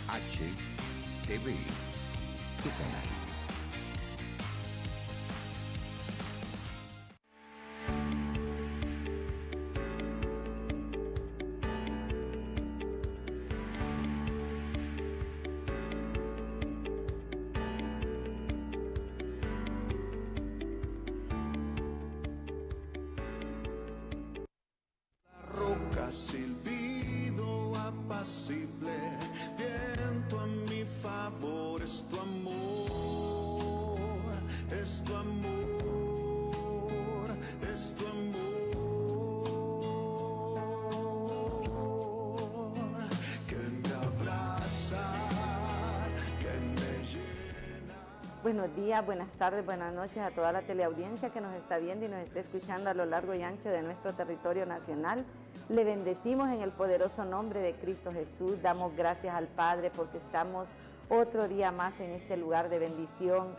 SHTV, tu canal. Silbido apacible, viento a mi favor, es tu amor, es tu amor, es tu amor, que me abraza, que me llena. Buenos días, buenas tardes, buenas noches a toda la teleaudiencia que nos está viendo y nos está escuchando a lo largo y ancho de nuestro territorio nacional. Le bendecimos en el poderoso nombre de Cristo Jesús. Damos gracias al Padre porque estamos otro día más en este lugar de bendición.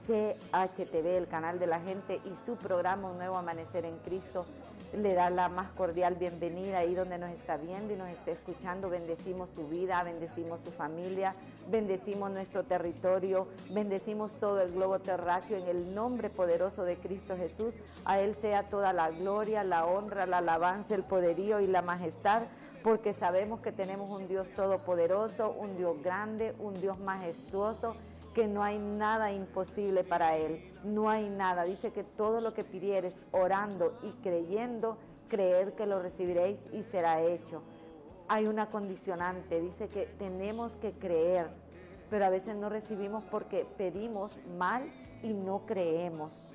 CHTV, el canal de la gente, y su programa Un Nuevo Amanecer en Cristo le da la más cordial bienvenida ahí donde nos está viendo y nos está escuchando. Bendecimos su vida, bendecimos su familia, bendecimos nuestro territorio, bendecimos todo el globo terráqueo en el nombre poderoso de Cristo Jesús. A Él sea toda la gloria, la honra, la alabanza, el poderío y la majestad, porque sabemos que tenemos un Dios todopoderoso, un Dios grande, un Dios majestuoso, que no hay nada imposible para Él, no hay nada. Dice que todo lo que pidieres orando y creyendo, creer que lo recibiréis y será hecho. Hay una condicionante, dice que tenemos que creer, pero a veces no recibimos porque pedimos mal y no creemos.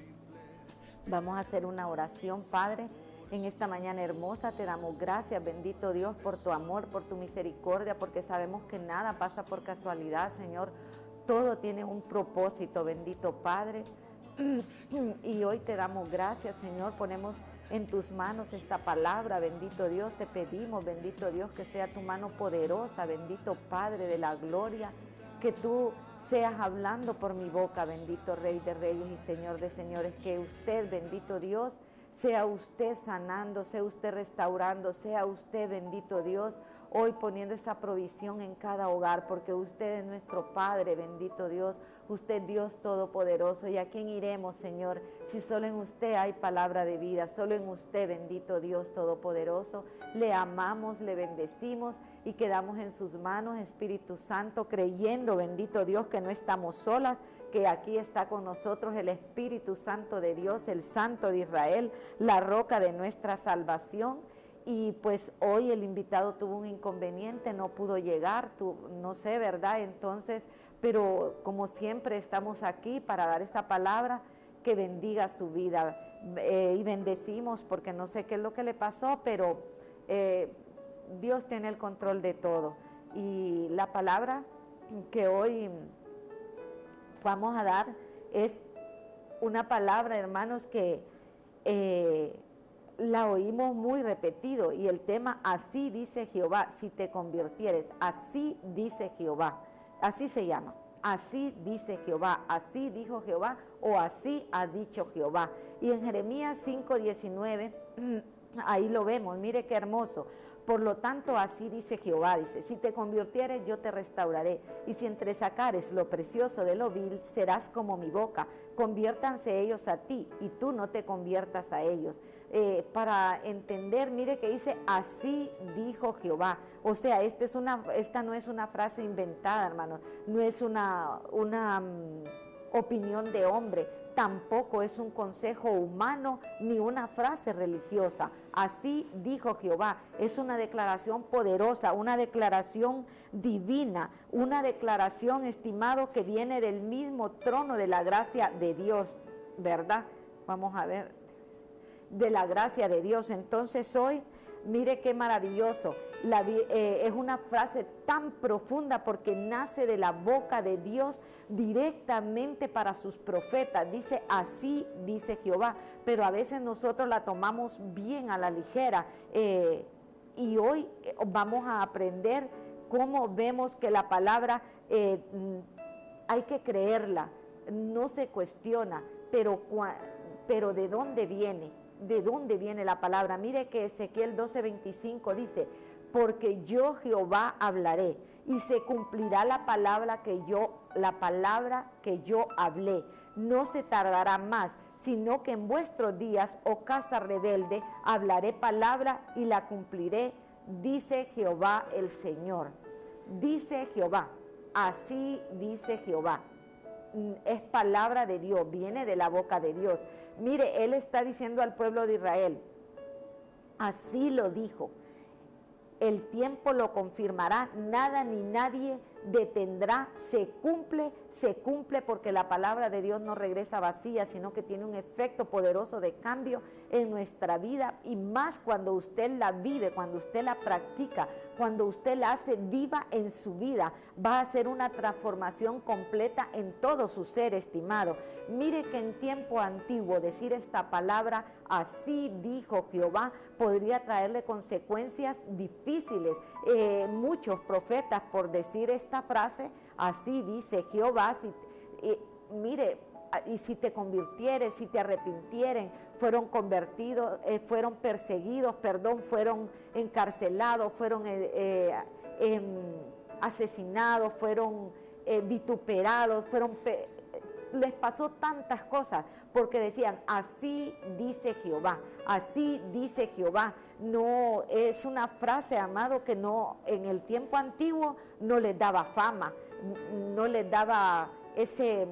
Vamos a hacer una oración, Padre. En esta mañana hermosa te damos gracias, bendito Dios, por tu amor, por tu misericordia, porque sabemos que nada pasa por casualidad, Señor. Todo tiene un propósito, bendito Padre. Y hoy te damos gracias, Señor. Ponemos en tus manos esta palabra, bendito Dios. Te pedimos, bendito Dios, que sea tu mano poderosa, bendito Padre de la gloria, que tú seas hablando por mi boca, bendito Rey de Reyes y Señor de Señores. Que usted, bendito Dios, sea usted sanando, sea usted restaurando, sea usted, bendito Dios, hoy poniendo esa provisión en cada hogar, porque usted es nuestro Padre, bendito Dios, usted Dios todopoderoso. ¿Y a quién iremos, Señor? Si solo en usted hay palabra de vida, solo en usted, bendito Dios todopoderoso. Le amamos, le bendecimos y quedamos en sus manos, Espíritu Santo, creyendo, bendito Dios, que no estamos solas, que aquí está con nosotros el Espíritu Santo de Dios, el Santo de Israel, la roca de nuestra salvación. Y pues hoy el invitado tuvo un inconveniente, no pudo llegar, no sé, ¿verdad? Entonces, pero como siempre estamos aquí para dar esa palabra que bendiga su vida. Y bendecimos, porque no sé qué es lo que le pasó, pero Dios tiene el control de todo. Y la palabra que hoy vamos a dar es una palabra, hermanos, que la oímos muy repetido, y el tema: así dice Jehová, si te convirtieres. Así dice Jehová, así se llama. Así dice Jehová, así dijo Jehová, o así ha dicho Jehová. Y en Jeremías 5:19, ahí lo vemos, mire qué hermoso. Por lo tanto, así dice Jehová, dice: si te convirtieres, yo te restauraré, y si entresacares lo precioso de lo vil, serás como mi boca. Conviértanse ellos a ti, y tú no te conviertas a ellos. Para entender, mire que dice: así dijo Jehová. O sea, esta no es una frase inventada, hermano, no es una opinión de hombre, tampoco es un consejo humano ni una frase religiosa. Así dijo Jehová. Es una declaración poderosa, una declaración divina, una declaración, estimado, que viene del mismo trono de la gracia de Dios, ¿verdad? Vamos a ver, de la gracia de Dios. Entonces hoy, mire qué maravilloso. Es una frase tan profunda porque nace de la boca de Dios directamente para sus profetas. Dice: así dice Jehová. Pero a veces nosotros la tomamos bien a la ligera. Y hoy vamos a aprender cómo vemos que la palabra hay que creerla, no se cuestiona, pero ¿de dónde viene? ¿De dónde viene la palabra? Mire que Ezequiel 12:25 dice: porque yo Jehová hablaré y se cumplirá la palabra que yo hablé. No se tardará más, sino que en vuestros días, oh casa rebelde, hablaré palabra y la cumpliré, dice Jehová el Señor. Dice Jehová, así dice Jehová. Es palabra de Dios, viene de la boca de Dios. Mire, Él está diciendo al pueblo de Israel, así lo dijo. El tiempo lo confirmará, nada ni nadie detendrá, se cumple porque la palabra de Dios no regresa vacía, sino que tiene un efecto poderoso de cambio en nuestra vida, y más cuando usted la vive, cuando usted la practica, cuando usted la hace viva en su vida, va a ser una transformación completa en todo su ser, estimado. Mire que en tiempo antiguo decir esta palabra, así dijo Jehová, podría traerle consecuencias difíciles. Muchos profetas, por decir esta frase, así dice Jehová, mire, y si te convirtieres, si te arrepintieren, fueron convertidos, fueron perseguidos, fueron encarcelados, fueron asesinados, fueron vituperados, les pasó tantas cosas, porque decían, así dice Jehová, así dice Jehová. No es una frase, amado, que no, en el tiempo antiguo no les daba fama, no les daba ese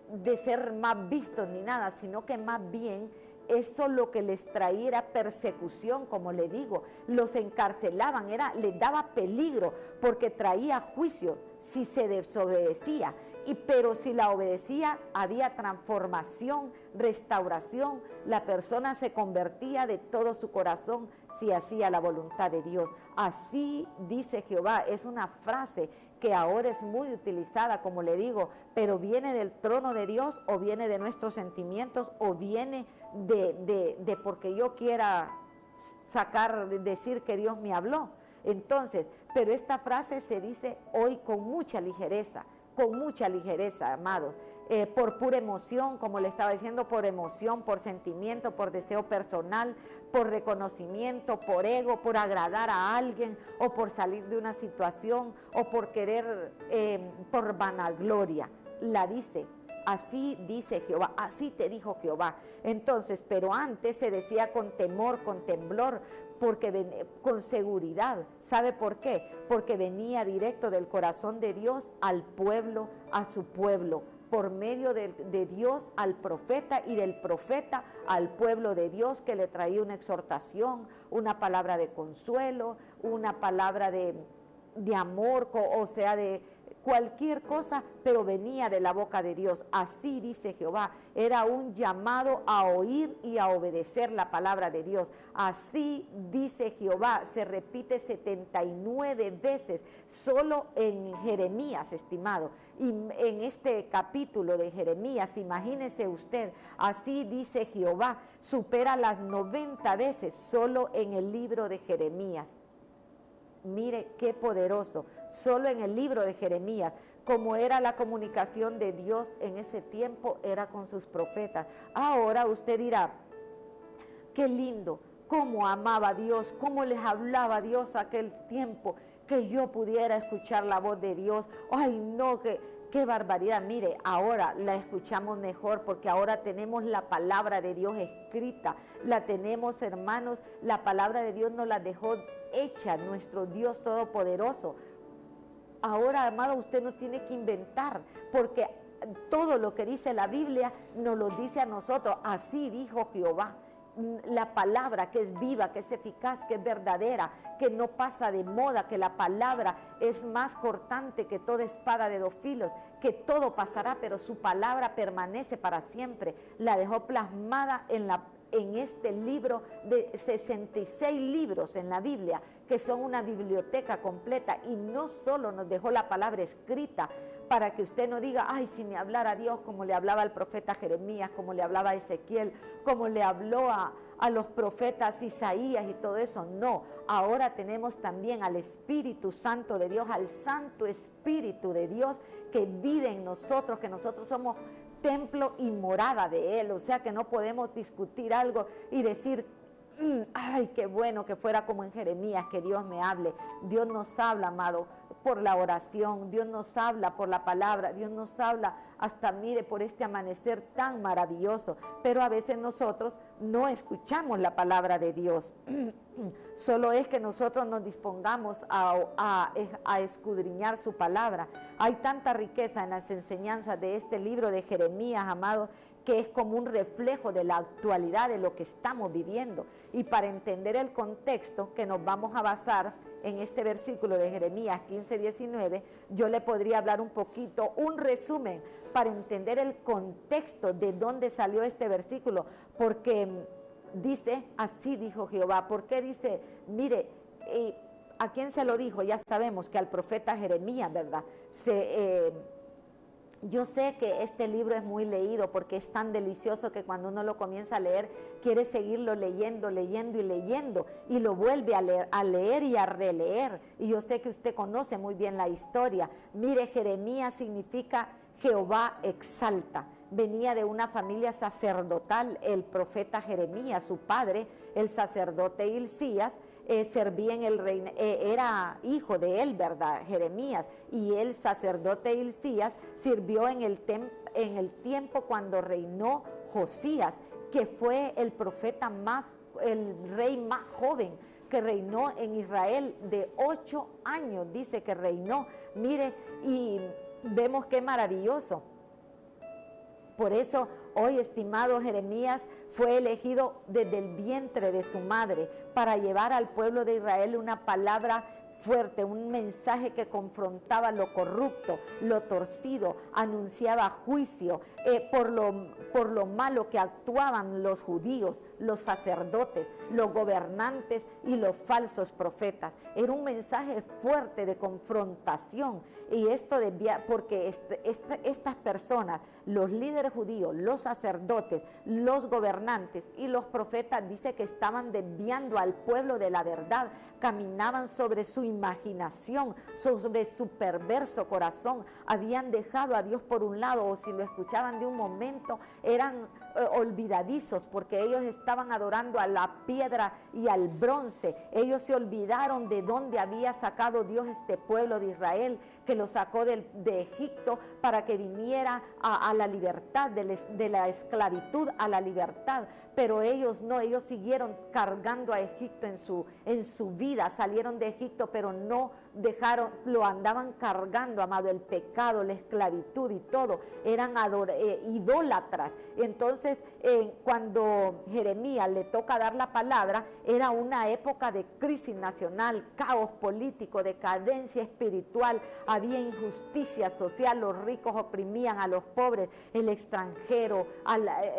de ser más vistos ni nada, sino que más bien eso lo que les traía era persecución, como le digo, los encarcelaban, les daba peligro, porque traía juicio si se desobedecía, pero si la obedecía había transformación, restauración, la persona se convertía de todo su corazón si hacía la voluntad de Dios. Así dice Jehová, es una frase que ahora es muy utilizada, como le digo, pero viene del trono de Dios, o viene de nuestros sentimientos, o viene de porque yo quiera decir que Dios me habló. Entonces, pero esta frase se dice hoy con mucha ligereza, amados, por pura emoción, como le estaba diciendo, por emoción, por sentimiento, por deseo personal, por reconocimiento, por ego, por agradar a alguien, o por salir de una situación, o por querer, por vanagloria. La dice, así dice Jehová, así te dijo Jehová. Entonces, pero antes se decía con temor, con temblor, con seguridad. ¿Sabe por qué? Porque venía directo del corazón de Dios al pueblo, a su pueblo, por medio de Dios al profeta, y del profeta al pueblo de Dios, que le traía una exhortación, una palabra de consuelo, una palabra de amor, o sea, de cualquier cosa, pero venía de la boca de Dios. Así dice Jehová. Era un llamado a oír y a obedecer la palabra de Dios. Así dice Jehová. Se repite 79 veces solo en Jeremías, estimado. Y en este capítulo de Jeremías, imagínese usted, así dice Jehová, supera las 90 veces solo en el libro de Jeremías. Mire qué poderoso, solo en el libro de Jeremías, como era la comunicación de Dios en ese tiempo, era con sus profetas. Ahora usted dirá, qué lindo, cómo amaba a Dios, cómo les hablaba a Dios aquel tiempo, que yo pudiera escuchar la voz de Dios. Ay, no, qué barbaridad. Mire, ahora la escuchamos mejor, porque ahora tenemos la palabra de Dios escrita, la tenemos, hermanos, la palabra de Dios nos la dejó hecha, nuestro Dios todopoderoso. Ahora, amado, usted no tiene que inventar, porque todo lo que dice la Biblia nos lo dice a nosotros. Así dijo Jehová. La palabra que es viva, que es eficaz, que es verdadera, que no pasa de moda, que la palabra es más cortante que toda espada de dos filos, que todo pasará, pero su palabra permanece para siempre. La dejó plasmada en este libro de 66 libros en la Biblia, que son una biblioteca completa, y no solo nos dejó la palabra escrita, para que usted no diga, ay, si me hablara Dios como le hablaba al profeta Jeremías, como le hablaba a Ezequiel, como le habló a los profetas Isaías y todo eso. No, ahora tenemos también al Espíritu Santo de Dios, al Santo Espíritu de Dios que vive en nosotros, que nosotros somos templo y morada de Él. O sea que no podemos discutir algo y decir, Ay, qué bueno que fuera como en Jeremías, que Dios me hable. Dios nos habla, amado, por la oración, Dios nos habla por la palabra, Dios nos habla hasta, mire, por este amanecer tan maravilloso. Pero a veces nosotros no escuchamos la palabra de Dios. Solo es que nosotros nos dispongamos a escudriñar su palabra. Hay tanta riqueza en las enseñanzas de este libro de Jeremías, amados, que es como un reflejo de la actualidad de lo que estamos viviendo. Y para entender el contexto que nos vamos a basar en este versículo de Jeremías 15:19, yo le podría hablar un poquito, un resumen, para entender el contexto de dónde salió este versículo, porque dice, así dijo Jehová. ¿Por qué dice? Mire, ¿a quién se lo dijo? Ya sabemos que al profeta Jeremías, ¿verdad? Yo sé que este libro es muy leído porque es tan delicioso que cuando uno lo comienza a leer, quiere seguirlo leyendo, leyendo y leyendo, y lo vuelve a leer y a releer. Y yo sé que usted conoce muy bien la historia. Mire, Jeremías significa Jehová exalta. Venía de una familia sacerdotal, el profeta Jeremías, su padre, el sacerdote Hilcías, servía en el reino, era hijo de él, ¿verdad? Jeremías, y el sacerdote Hilcías sirvió en el tiempo cuando reinó Josías, que fue el rey más joven que reinó en Israel, de 8 años, dice que reinó. Mire, y vemos qué maravilloso. Por eso hoy, estimado, Jeremías fue elegido desde el vientre de su madre para llevar al pueblo de Israel una palabra fuerte, un mensaje que confrontaba lo corrupto, lo torcido, anunciaba juicio por lo malo que actuaban los judíos, los sacerdotes, los gobernantes y los falsos profetas. Era un mensaje fuerte de confrontación, y esto porque estas personas, los líderes judíos, los sacerdotes, los gobernantes y los profetas, dice que estaban desviando al pueblo de la verdad, caminaban sobre su imaginación, sobre su perverso corazón, habían dejado a Dios por un lado, o si lo escuchaban de un momento, eran olvidadizos, porque ellos estaban adorando a la piedra y al bronce. Ellos se olvidaron de dónde había sacado Dios este pueblo de Israel, que lo sacó de Egipto para que viniera a la libertad, de la esclavitud a la libertad. Pero ellos no, ellos siguieron cargando a Egipto en su vida. Salieron de Egipto, pero no dejaron, lo andaban cargando, amado, el pecado, la esclavitud y todo. Eran idólatras. Entonces, cuando Jeremías le toca dar la palabra, era una época de crisis nacional, caos político, decadencia espiritual, había injusticia social, los ricos oprimían a los pobres, el extranjero,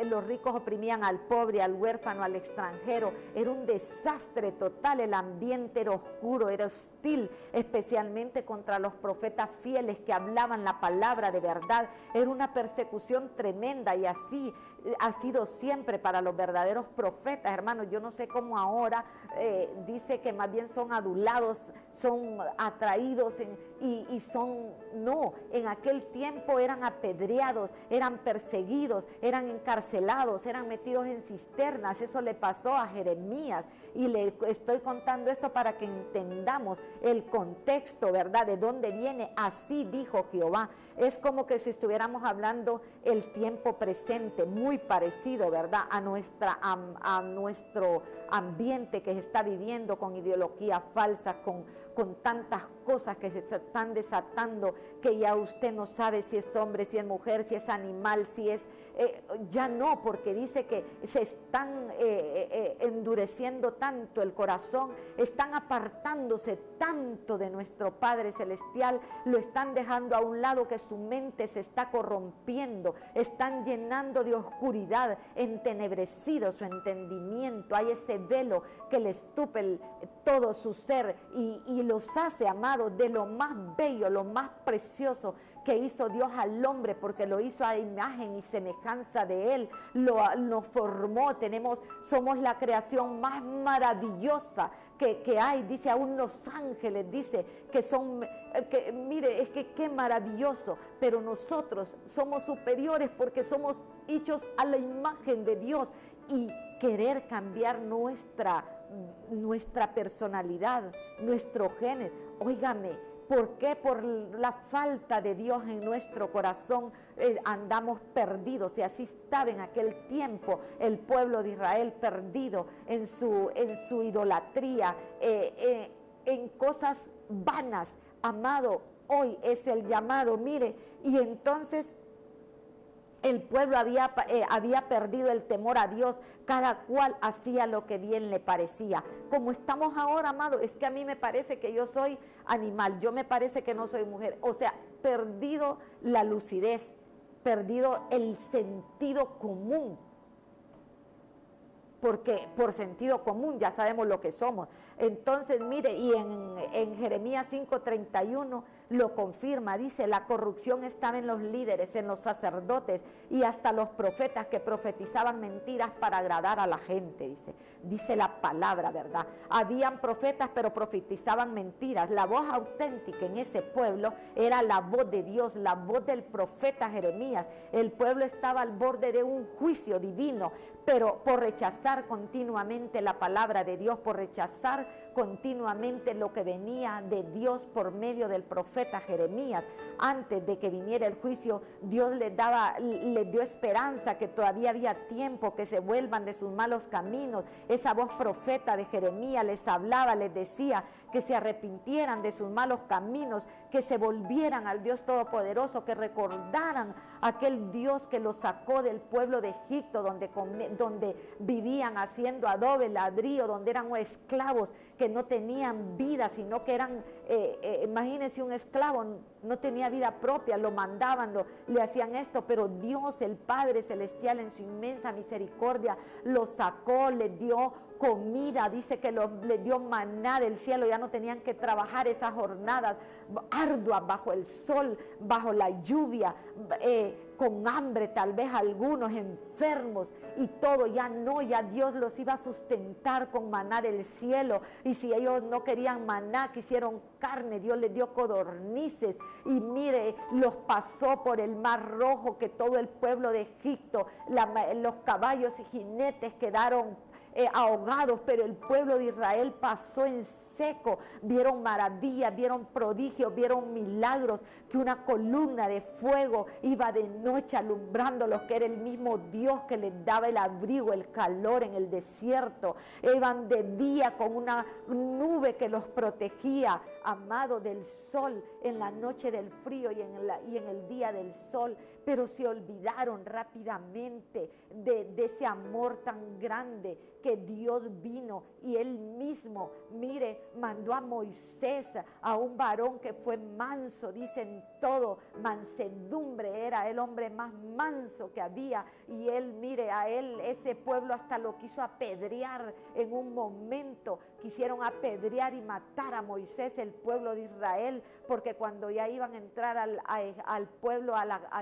los ricos oprimían al pobre, al huérfano, al extranjero. Era un desastre total, el ambiente era oscuro, era hostil, especialmente contra los profetas fieles que hablaban la palabra de verdad. Era una persecución tremenda, y así ha sido siempre para los verdaderos profetas, hermanos. Yo no sé cómo ahora dice que más bien son adulados, son atraídos y son, no, en aquel tiempo eran apedreados, eran perseguidos, eran encarcelados, eran metidos en cisternas. Eso le pasó a Jeremías, y le estoy contando esto para que entendamos el contexto, ¿verdad? De dónde viene. Así dijo Jehová. Es como que si estuviéramos hablando el tiempo presente, muy parecido, ¿verdad? A nuestro ambiente que se está viviendo, con ideologías falsas, con tantas cosas que se están desatando, que ya usted no sabe si es hombre, si es mujer, si es animal, si es... ya no, porque dice que se están endureciendo tanto el corazón, están apartándose tanto de nuestro Padre Celestial, lo están dejando a un lado, que su mente se está corrompiendo, están llenando de oscuridad, entenebrecido su entendimiento. Hay ese velo que les tupe todo su ser y los hace, amados, de lo más bello, lo más precioso que hizo Dios al hombre, porque lo hizo a imagen y semejanza de Él, nos formó, somos la creación más maravillosa que hay. Dice, aún los ángeles, dice que son, mire, es que qué maravilloso, pero nosotros somos superiores porque somos hechos a la imagen de Dios. Y querer cambiar nuestra personalidad, nuestro genes. Óigame, ¿por qué? Por la falta de Dios en nuestro corazón andamos perdidos. Y así estaba en aquel tiempo el pueblo de Israel perdido en su idolatría, en cosas vanas. Amado, hoy es el llamado, mire, y entonces el pueblo había perdido el temor a Dios, cada cual hacía lo que bien le parecía. Como estamos ahora, amado, es que a mí me parece que yo soy animal, yo me parece que no soy mujer. O sea, perdido la lucidez, perdido el sentido común. Porque por sentido común ya sabemos lo que somos. Entonces, mire, y en Jeremías 5:31 lo confirma, dice, la corrupción estaba en los líderes, en los sacerdotes y hasta los profetas que profetizaban mentiras para agradar a la gente, dice la palabra, ¿verdad? Habían profetas, pero profetizaban mentiras. La voz auténtica en ese pueblo era la voz de Dios, la voz del profeta Jeremías. El pueblo estaba al borde de un juicio divino, pero por rechazar continuamente la palabra de Dios, por rechazar continuamente lo que venía de Dios por medio del profeta Jeremías. Antes de que viniera el juicio, Dios les dio esperanza, que todavía había tiempo, que se vuelvan de sus malos caminos. Esa voz profeta de Jeremías les hablaba, les decía que se arrepintieran de sus malos caminos, que se volvieran al Dios Todopoderoso, que recordaran aquel Dios que los sacó del pueblo de Egipto, donde vivían haciendo adobe, ladrillo, donde eran esclavos que no tenían vida, sino que eran, imagínense, un esclavo no tenía vida propia, lo mandaban, le hacían esto, pero Dios, el Padre Celestial, en su inmensa misericordia, lo sacó, le dio comida, dice que le dio maná del cielo. Ya no tenían que trabajar esas jornadas arduas bajo el sol, bajo la lluvia, con hambre, tal vez algunos enfermos y todo. Ya Dios los iba a sustentar con maná del cielo. Y si ellos no querían maná, quisieron carne, Dios les dio codornices. Y mire, los pasó por el mar Rojo, que todo el pueblo de Egipto, los caballos y jinetes quedaron ahogados, pero el pueblo de Israel pasó en seco. Vieron maravillas, vieron prodigios, vieron milagros, que una columna de fuego iba de noche alumbrándolos, que era el mismo Dios que les daba el abrigo, el calor en el desierto. Iban de día con una nube que los protegía, amado, del sol, en la noche del frío y en el día del sol. Pero se olvidaron rápidamente de ese amor tan grande, que Dios vino y Él mismo, mire, mandó a Moisés, a un varón que fue manso, dicen todo, mansedumbre, era el hombre más manso que había. Y él, mire, a él, ese pueblo hasta lo quiso apedrear en un momento. Quisieron apedrear y matar a Moisés, el pueblo de Israel, porque cuando ya iban a entrar al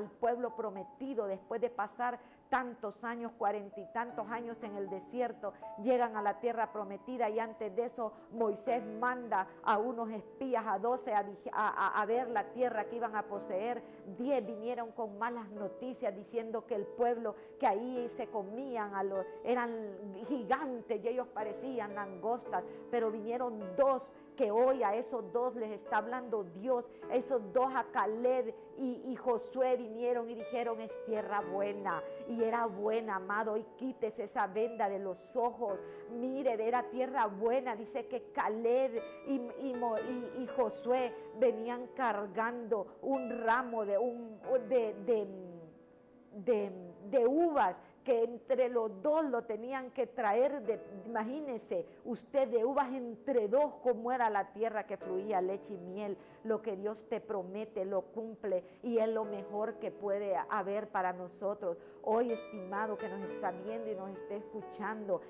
pueblo prometido, después de pasar tantos años, 40 y tantos años en el desierto, llegan a la tierra prometida. Y antes de eso Moisés manda a unos espías, a 12, a ver la tierra que iban a poseer. 10 vinieron con malas noticias, diciendo que el pueblo que ahí se comían eran gigantes y ellos parecían langostas. Pero vinieron 2, que hoy a esos 2 les está hablando Dios. Esos 2, a Caleb y Josué, vinieron y dijeron: es tierra buena. Y era buena, amado. Y quítese esa venda de los ojos. Mire, era tierra buena. Dice que Caleb y Josué venían cargando un ramo de uvas, que entre los 2 lo tenían que traer. Imagínese usted, de uvas entre 2, como era la tierra, que fluía leche y miel. Lo que Dios te promete lo cumple, y es lo mejor que puede haber para nosotros. Hoy, estimado, que nos está viendo y nos está escuchando,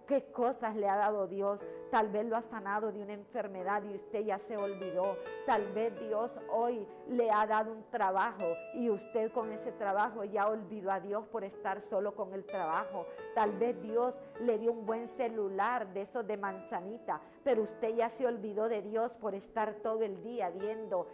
qué cosas le ha dado Dios. Tal vez lo ha sanado de una enfermedad y usted ya se olvidó. Tal vez Dios hoy le ha dado un trabajo y usted con ese trabajo ya olvidó a Dios por estar solo con el trabajo. Tal vez Dios le dio un buen celular, de esos de manzanita, pero usted ya se olvidó de Dios por estar todo el día viendo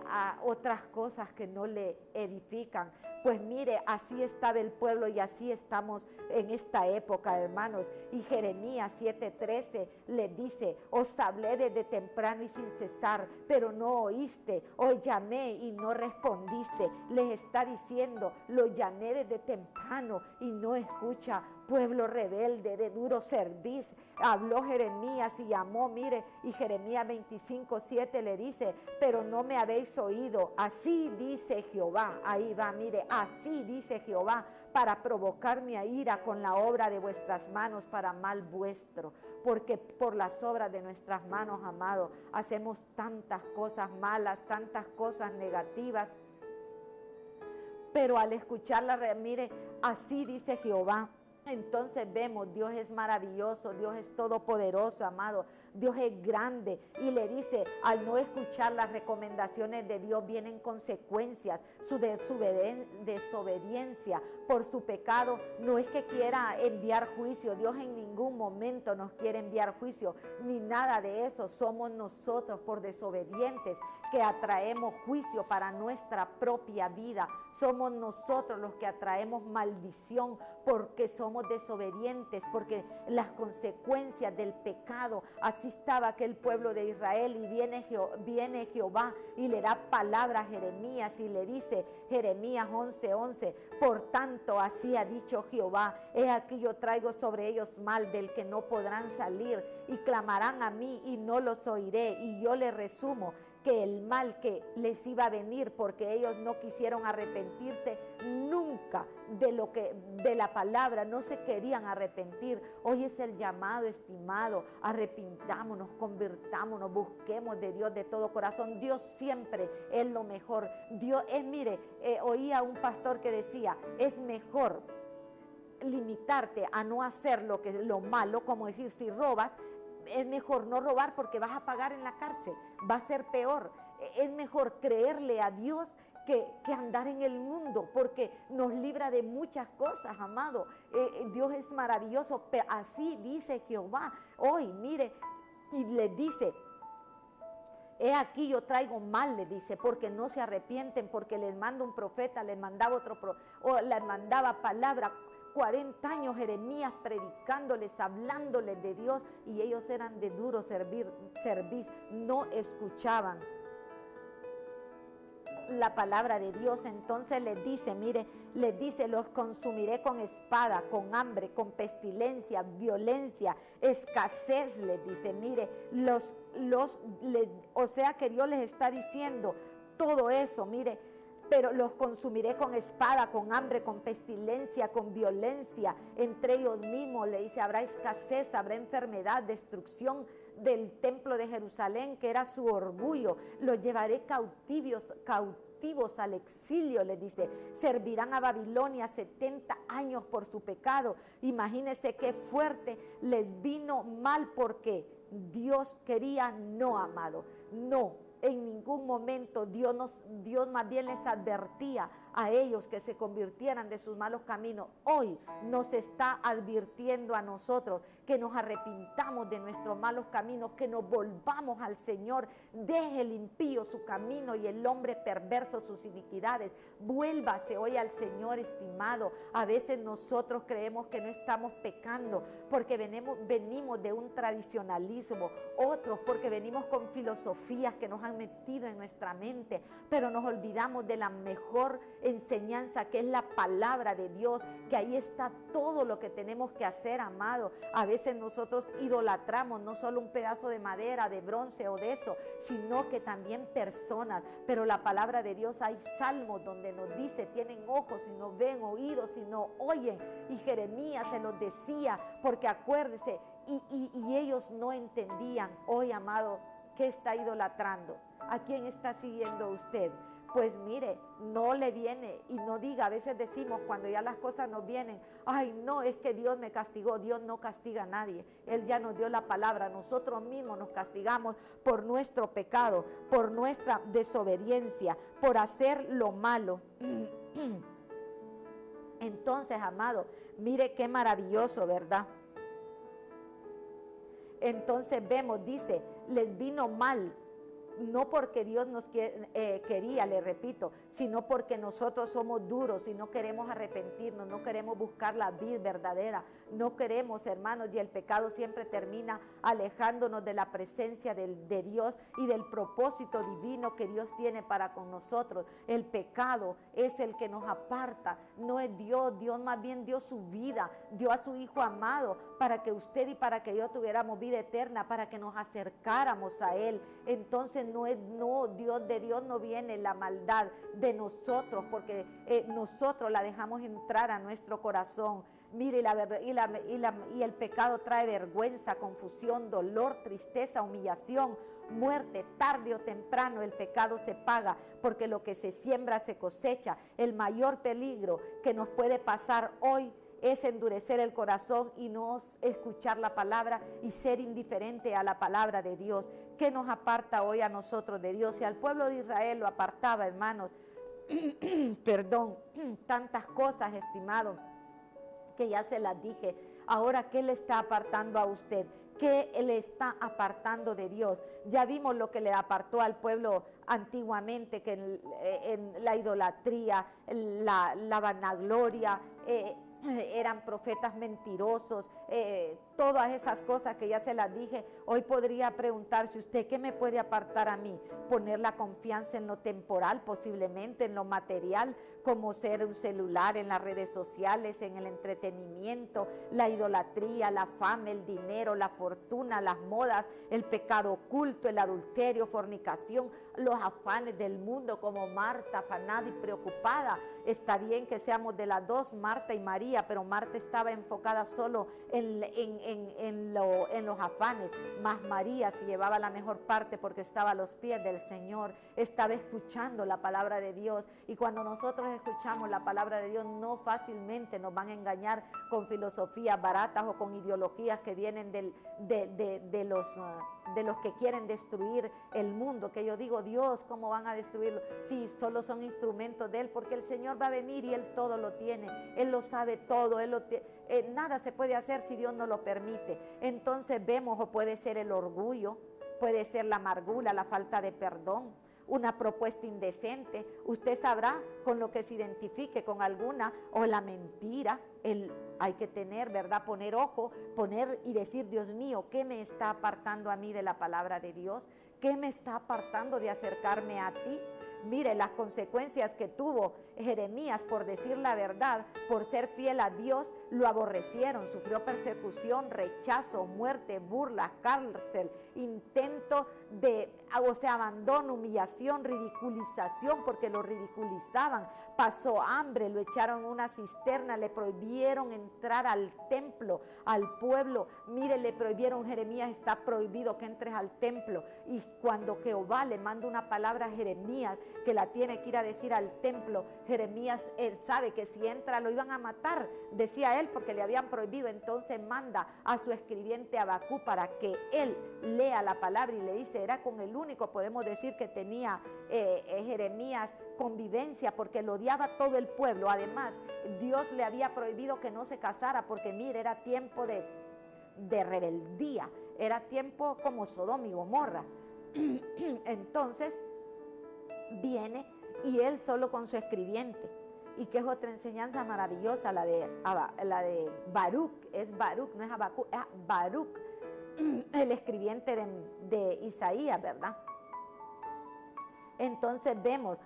a otras cosas que no le edifican. Pues mire, así estaba el pueblo y así estamos en esta época, hermanos. Y Jeremías 7:13 le dice: os hablé desde temprano y sin cesar, pero no oíste. Os llamé y no respondiste. Les está diciendo: lo llamé desde temprano y no escucha. Pueblo rebelde, de duro servicio. Habló Jeremías y llamó, mire, y Jeremías 25:7 le dice: pero no me habéis oído. Así dice Jehová. Ahí va, mire, así dice Jehová, para provocarme a ira con la obra de vuestras manos, para mal vuestro. Porque por las obras de nuestras manos, amado, hacemos tantas cosas malas, tantas cosas negativas. Pero al escucharla, mire, así dice Jehová. Entonces vemos, Dios es maravilloso, Dios es todopoderoso, amado. Dios es grande y le dice, al no escuchar las recomendaciones de Dios vienen consecuencias, su desobediencia por su pecado. No es que quiera enviar juicio, Dios en ningún momento nos quiere enviar juicio, ni nada de eso. Somos nosotros por desobedientes que atraemos juicio para nuestra propia vida. Somos nosotros los que atraemos maldición porque somos desobedientes, porque las consecuencias del pecado. Así estaba aquel pueblo de Israel y viene Jehová y le da palabra a Jeremías y le dice, Jeremías 11:11, por tanto así ha dicho Jehová, he aquí yo traigo sobre ellos mal del que no podrán salir y clamarán a mí y no los oiré, y yo les resumo que el mal que les iba a venir porque ellos no quisieron arrepentirse nunca de la palabra, no se querían arrepentir. Hoy es el llamado, estimado, arrepintámonos, convirtámonos, busquemos de Dios de todo corazón. Dios siempre es lo mejor. Dios es, mire, oí a un pastor que decía, es mejor limitarte a no hacer lo malo, como decir, si robas, es mejor no robar porque vas a pagar en la cárcel, va a ser peor. Es mejor creerle a Dios que andar en el mundo, porque nos libra de muchas cosas, amado. Dios es maravilloso, pero así dice Jehová hoy, mire, y les dice, he aquí yo traigo mal, le dice, porque no se arrepienten, porque les mando un profeta, les mandaba o les mandaba palabra. 40 años Jeremías predicándoles, hablándoles de Dios, y ellos eran de duro servicio, no escuchaban la palabra de Dios. Entonces les dice, mire, les dice, los consumiré con espada, con hambre, con pestilencia, violencia, escasez, les dice, mire, o sea que Dios les está diciendo todo eso, mire, pero los consumiré con espada, con hambre, con pestilencia, con violencia, entre ellos mismos, le dice, habrá escasez, habrá enfermedad, destrucción del templo de Jerusalén, que era su orgullo, los llevaré cautivos al exilio, le dice, servirán a Babilonia 70 años por su pecado. Imagínense qué fuerte les vino mal porque Dios quería, no, amado, no. En ningún momento Dios más bien les advertía a ellos que se convirtieran de sus malos caminos. Hoy nos está advirtiendo a nosotros que nos arrepintamos de nuestros malos caminos, que nos volvamos al Señor. Deje el impío su camino y el hombre perverso sus iniquidades. Vuélvase hoy al Señor, estimado. A veces nosotros creemos que no estamos pecando porque venimos de un tradicionalismo, otros porque venimos con filosofías que nos han metido en nuestra mente, pero nos olvidamos de la mejor enseñanza, que es la palabra de Dios, que ahí está todo lo que tenemos que hacer, amado. A veces nosotros idolatramos no solo un pedazo de madera, de bronce o de eso, sino que también personas. Pero la palabra de Dios, hay salmos donde nos dice, tienen ojos y no ven, oídos y no oyen. Y Jeremías se los decía, porque acuérdese, y ellos no entendían. Hoy, amado, ¿qué está idolatrando? ¿A quién está siguiendo usted? Pues mire, no le viene, y no diga, a veces decimos cuando ya las cosas nos vienen, ay no, es que Dios me castigó. Dios no castiga a nadie, Él ya nos dio la palabra. Nosotros mismos nos castigamos por nuestro pecado, por nuestra desobediencia, por hacer lo malo. Entonces, amado, mire qué maravilloso, ¿verdad? Entonces vemos, dice, les vino mal. No porque Dios nos quería, le repito, sino porque nosotros somos duros y no queremos arrepentirnos, no queremos buscar la vida verdadera, no queremos, hermanos, y el pecado siempre termina alejándonos de la presencia de Dios y del propósito divino que Dios tiene para con nosotros. El pecado es el que nos aparta, no es Dios. Dios más bien dio su vida, dio a su Hijo amado para que usted y para que yo tuviéramos vida eterna, para que nos acercáramos a Él. Entonces Dios, de Dios no viene la maldad de nosotros, porque nosotros la dejamos entrar a nuestro corazón. Mire, y el pecado trae vergüenza, confusión, dolor, tristeza, humillación, muerte. Tarde o temprano el pecado se paga, porque lo que se siembra se cosecha. El mayor peligro que nos puede pasar hoy es endurecer el corazón y no escuchar la palabra y ser indiferente a la palabra de Dios. ¿Qué nos aparta hoy a nosotros de Dios? Si al pueblo de Israel lo apartaba, hermanos, perdón, tantas cosas, estimado, que ya se las dije. Ahora, ¿qué le está apartando a usted? ¿Qué le está apartando de Dios? Ya vimos lo que le apartó al pueblo antiguamente, que en la idolatría, la vanagloria, eran profetas mentirosos, todas esas cosas que ya se las dije. Hoy podría preguntarse usted, ¿qué me puede apartar a mí? Poner la confianza en lo temporal, posiblemente en lo material, como ser un celular, en las redes sociales, en el entretenimiento, la idolatría, la fama, el dinero, la fortuna, las modas, el pecado oculto, el adulterio, fornicación, los afanes del mundo, como Marta, afanada y preocupada. Está bien que seamos de las dos, Marta y María, pero Marta estaba enfocada solo en los afanes, más María se llevaba la mejor parte porque estaba a los pies del Señor, estaba escuchando la palabra de Dios. Y cuando nosotros escuchamos la palabra de Dios, no fácilmente nos van a engañar con filosofías baratas o con ideologías que vienen de los que quieren destruir el mundo, que yo digo, Dios, ¿cómo van a destruirlo? Sí, solo son instrumentos de Él, porque el Señor va a venir y Él todo lo tiene, Él lo sabe todo, nada se puede hacer si Dios no lo permite. Entonces vemos, o puede ser el orgullo, puede ser la amargura, la falta de perdón, una propuesta indecente. Usted sabrá con lo que se identifique con alguna, o la mentira. Hay que tener, ¿verdad? Poner ojo, poner y decir, Dios mío, ¿qué me está apartando a mí de la palabra de Dios? ¿Qué me está apartando de acercarme a ti? Mire las consecuencias que tuvo Jeremías por decir la verdad, por ser fiel a Dios. Lo aborrecieron, sufrió persecución, rechazo, muerte, burlas, cárcel, intento abandono, humillación, ridiculización, porque lo ridiculizaban. Pasó hambre, lo echaron en una cisterna, le prohibieron entrar al templo, al pueblo. Mire, le prohibieron, Jeremías, está prohibido que entres al templo. Y cuando Jehová le manda una palabra a Jeremías, que la tiene que ir a decir al templo, Jeremías, él sabe que si entra lo iban a matar, decía él, porque le habían prohibido. Entonces manda a su escribiente Habacuc para que él lea la palabra, y le dice, era con el único, podemos decir, que tenía Jeremías convivencia, porque lo odiaba todo el pueblo. Además, Dios le había prohibido que no se casara, porque mire, era tiempo de rebeldía, era tiempo como Sodoma y Gomorra. Entonces viene y él solo con su escribiente, y que es otra enseñanza maravillosa, la de Baruch, es Baruch, no es Habacuc, es Baruch, el escribiente de Isaías, ¿verdad? Entonces vemos,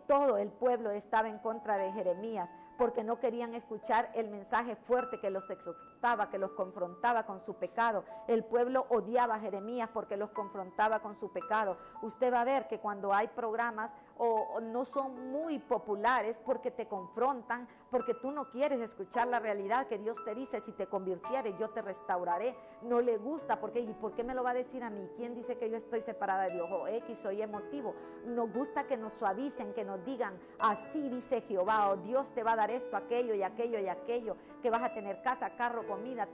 todo el pueblo estaba en contra de Jeremías, porque no querían escuchar el mensaje fuerte que los exhortaba, que los confrontaba con su pecado. El pueblo odiaba a Jeremías porque los confrontaba con su pecado. Usted va a ver que cuando hay programas o no son muy populares, porque te confrontan, porque tú no quieres escuchar la realidad que Dios te dice, si te convirtieres yo te restauraré. No le gusta, porque ¿y por qué me lo va a decir a mí? ¿Quién dice que yo estoy separada de Dios? O X o Y motivo. Nos gusta que nos suavicen, que nos digan, así dice Jehová, o Dios te va a dar esto, aquello y aquello y aquello, que vas a tener casa, carro, comida,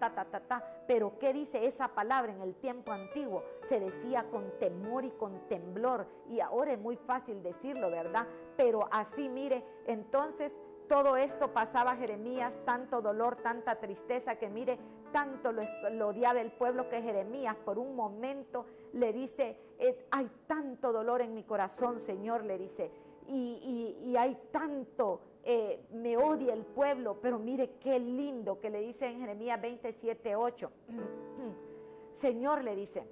pero ¿qué dice esa palabra? En el tiempo antiguo se decía con temor y con temblor, y ahora es muy fácil decirlo, ¿verdad? Pero así, mire, entonces todo esto pasaba Jeremías, tanto dolor, tanta tristeza, que mire, tanto lo odiaba el pueblo, que Jeremías por un momento le dice, hay tanto dolor en mi corazón, Señor, le dice, y hay tanto, me odia el pueblo, pero mire qué lindo que le dice en Jeremías 27:8, Señor, le dice,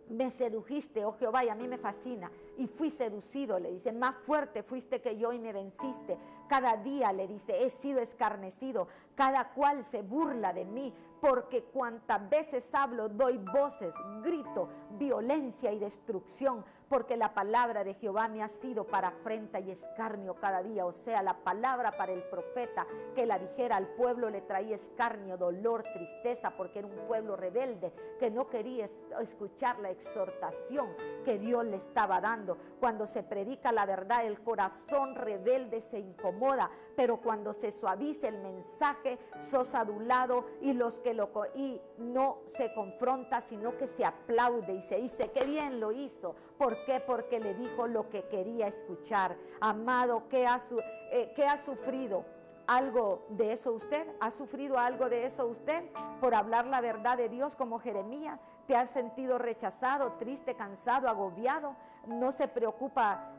me sedujiste, oh Jehová, y a mí me fascina, y fui seducido, le dice, más fuerte fuiste que yo y me venciste. Cada día, le dice, he sido escarnecido, cada cual se burla de mí, porque cuantas veces hablo, doy voces, grito, violencia y destrucción, porque la palabra de Jehová me ha sido para afrenta y escarnio cada día. O sea, la palabra para el profeta que la dijera al pueblo le traía escarnio, dolor, tristeza, porque era un pueblo rebelde que no quería escuchar la exhortación que Dios le estaba dando. Cuando se predica la verdad, el corazón rebelde se incomoda, pero cuando se suaviza el mensaje, sos adulado, y los que y no se confronta, sino que se aplaude y se dice qué bien lo hizo. ¿Por qué? Porque le dijo lo que quería escuchar. Amado, ¿qué ha sufrido? ¿Algo de eso usted? ¿Ha sufrido algo de eso usted por hablar la verdad de Dios como Jeremías? ¿Te has sentido rechazado, triste, cansado, agobiado? No se preocupa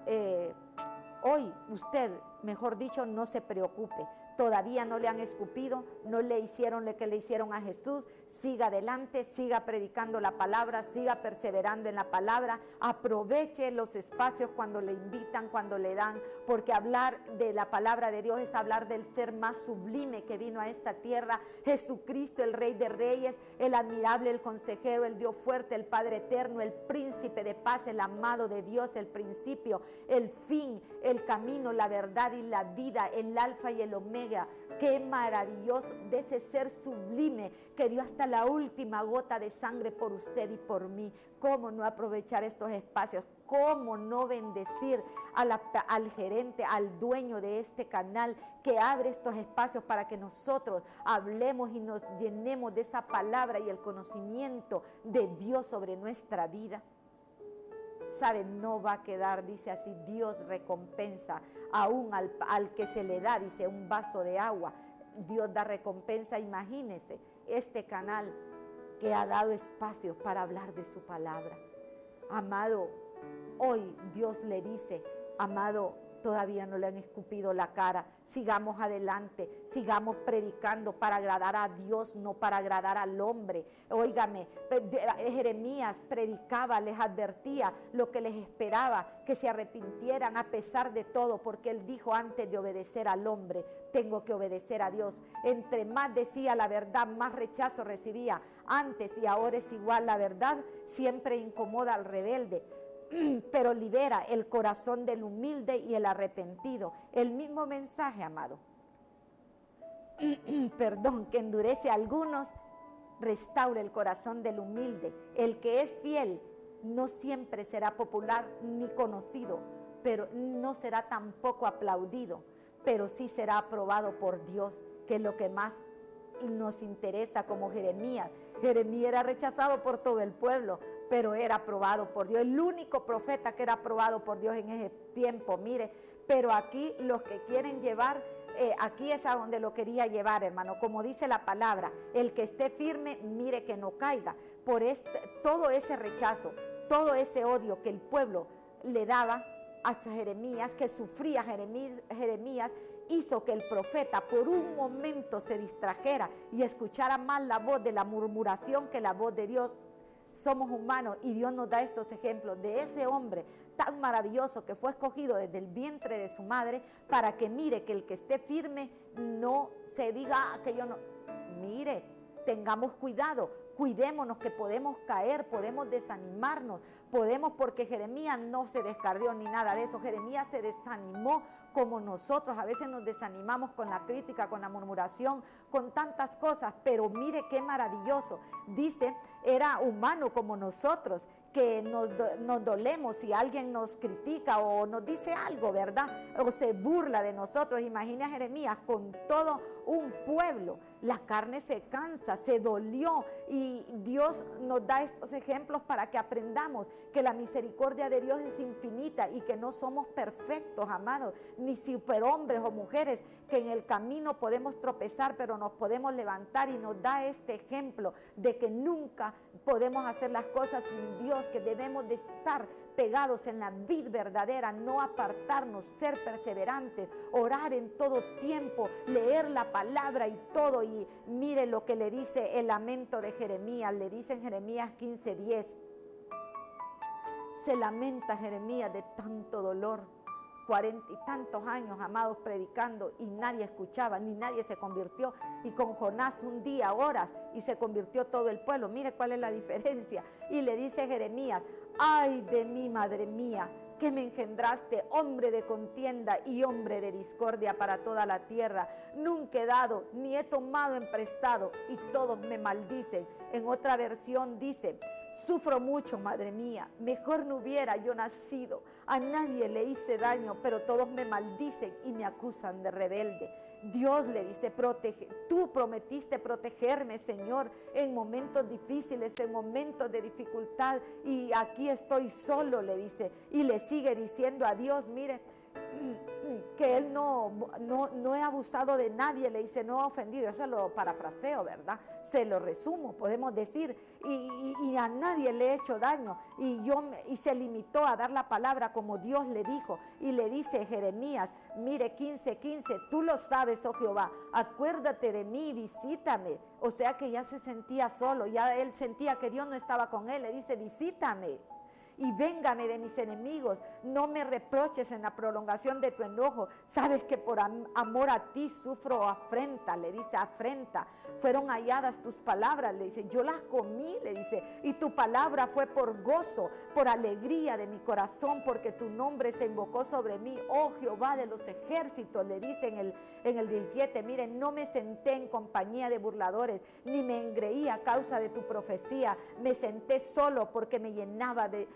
hoy usted, mejor dicho, no se preocupe. Todavía no le han escupido, no le hicieron lo que le hicieron a Jesús. Siga adelante, siga predicando la palabra, siga perseverando en la palabra. Aproveche los espacios cuando le invitan, cuando le dan, porque hablar de la palabra de Dios es hablar del ser más sublime que vino a esta tierra, Jesucristo, el Rey de Reyes, el admirable, el consejero, el Dios fuerte, el Padre eterno, el príncipe de paz, el amado de Dios, el principio, el fin, el camino, la verdad y la vida, el alfa y el omega. Qué maravilloso de ese ser sublime que dio hasta la última gota de sangre por usted y por mí. ¿Cómo no aprovechar estos espacios? ¿Cómo no bendecir al gerente, al dueño de este canal que abre estos espacios para que nosotros hablemos y nos llenemos de esa palabra y el conocimiento de Dios sobre nuestra vida? ¿Sabe? No va a quedar, dice así, Dios recompensa aún al que se le da, dice, un vaso de agua. Dios da recompensa. Imagínese este canal que ha dado espacios para hablar de su palabra. Amado, hoy Dios le dice, amado, todavía no le han escupido la cara, sigamos adelante, sigamos predicando para agradar a Dios, no para agradar al hombre. Óigame, Jeremías predicaba, les advertía lo que les esperaba, que se arrepintieran a pesar de todo, porque él dijo, antes de obedecer al hombre, tengo que obedecer a Dios. Entre más decía la verdad, más rechazo recibía. Antes y ahora es igual, la verdad siempre incomoda al rebelde, pero libera el corazón del humilde y el arrepentido. El mismo mensaje, amado, perdón, que endurece a algunos, restaura el corazón del humilde. El que es fiel no siempre será popular ni conocido, pero no será tampoco aplaudido, pero sí será aprobado por Dios, que es lo que más nos interesa, como Jeremías. Jeremías era rechazado por todo el pueblo, pero era aprobado por Dios, el único profeta que era aprobado por Dios en ese tiempo. Mire, pero aquí los que quieren llevar, aquí es a donde lo quería llevar, hermano, como dice la palabra, el que esté firme, mire que no caiga. Por todo ese rechazo, todo ese odio que el pueblo le daba hacia Jeremías, que sufría Jeremías, hizo que el profeta por un momento se distrajera y escuchara más la voz de la murmuración que la voz de Dios. Somos humanos y Dios nos da estos ejemplos de ese hombre tan maravilloso que fue escogido desde el vientre de su madre, para que mire que el que esté firme no se diga que yo no. Mire, tengamos cuidado, cuidémonos, que podemos caer, podemos desanimarnos, porque Jeremías no se descarrió ni nada de eso. Jeremías se desanimó como nosotros a veces nos desanimamos con la crítica, con la murmuración, con tantas cosas, pero mire qué maravilloso. Dice, era humano como nosotros, que nos dolemos si alguien nos critica o nos dice algo, ¿verdad? O se burla de nosotros. Imagina a Jeremías con todo un pueblo. La carne se cansa, se dolió, y Dios nos da estos ejemplos para que aprendamos que la misericordia de Dios es infinita y que no somos perfectos, amados. ni superhombres o mujeres, que en el camino podemos tropezar, pero nos podemos levantar, y nos da este ejemplo de que nunca podemos hacer las cosas sin Dios, que debemos de estar pegados en la vid verdadera, no apartarnos, ser perseverantes, orar en todo tiempo, leer la palabra y todo. Y mire lo que le dice el lamento de Jeremías, le dice en Jeremías 15:10, se lamenta Jeremías de tanto dolor, 40 y tantos años, amados, predicando, y nadie escuchaba, ni nadie se convirtió. Y con Jonás un día, horas, y se convirtió todo el pueblo. Mire cuál es la diferencia. Y le dice Jeremías, ay de mí, madre mía, que me engendraste, hombre de contienda y hombre de discordia para toda la tierra. Nunca he dado, ni he tomado en prestado, y todos me maldicen. En otra versión dice, sufro mucho, madre mía, mejor no hubiera yo nacido. A nadie le hice daño, pero todos me maldicen y me acusan de rebelde. Dios le dice, tú prometiste protegerme, Señor, en momentos difíciles, en momentos de dificultad, y aquí estoy solo, le dice. Y le sigue diciendo a Dios, mire, que él no he abusado de nadie, le dice, no ha ofendido. Eso lo parafraseo, ¿verdad? Se lo resumo, podemos decir, y a nadie le he hecho daño, y se limitó a dar la palabra como Dios le dijo. Y le dice Jeremías, mire, 15:15, tú lo sabes, oh Jehová, acuérdate de mí, visítame. O sea que ya se sentía solo, ya él sentía que Dios no estaba con él. Le dice, visítame y véngame de mis enemigos, no me reproches en la prolongación de tu enojo. Sabes que por amor a ti sufro afrenta, le dice, afrenta. Fueron halladas tus palabras, le dice, yo las comí, le dice, y tu palabra fue por gozo, por alegría de mi corazón, porque tu nombre se invocó sobre mí, oh Jehová de los ejércitos, le dice en el 17, miren, no me senté en compañía de burladores, ni me engreí a causa de tu profecía, me senté solo porque me llenaste,